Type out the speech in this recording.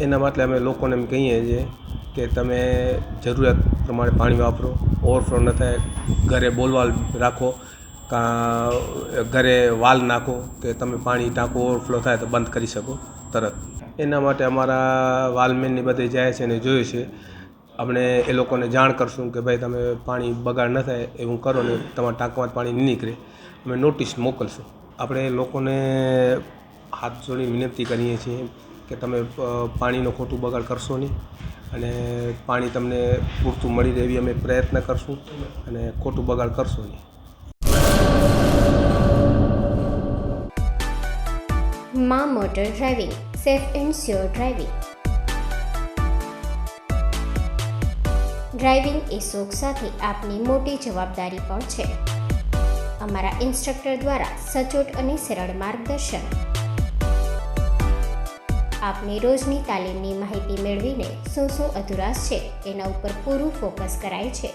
એના માટે અમે લોકોને એમ કહીએ છીએ કે તમે જરૂરિયાત પ્રમાણે પાણી વાપરો, ઓવરફ્લો ન થાય, ઘરે બોલવાલ રાખો, ઘરે વાલ નાખો કે તમે પાણી ટાંકો ઓવરફ્લો થાય તો બંધ કરી શકો તરત. એના માટે અમારા વાલમેનની બધે જાય છે અને જોઈએ છે. આપણે એ લોકોને જાણ કરશું કે ભાઈ તમે પાણી બગાડ ન થાય એવું કરો ને તમારા ટાંકામાં પાણી નહીં નીકળે, અમે નોટિસ મોકલશું. આપણે લોકોને હાથ જોડી વિનંતી કરીએ છીએ કે તમે પાણીનો ખોટું બગાડ કરશો નહીં અને પાણી તમને પૂરતું મળી રહે એવી અમે પ્રયત્ન કરશું અને ખોટું બગાડ કરશો નહીં. માં motor driving, safe and sure driving. Driving એ શોખ સાથે આપની મોટી જવાબદારી પણ છે. અમારા ઇન્સ્ટ્રક્ટર દ્વારા સચોટ અને સરળ માર્ગદર્શન. આપની રોજની તાલીમની માહિતી મેળવીને શું અધુરાશ છે એના ઉપર પૂરું ફોકસ કરાય છે.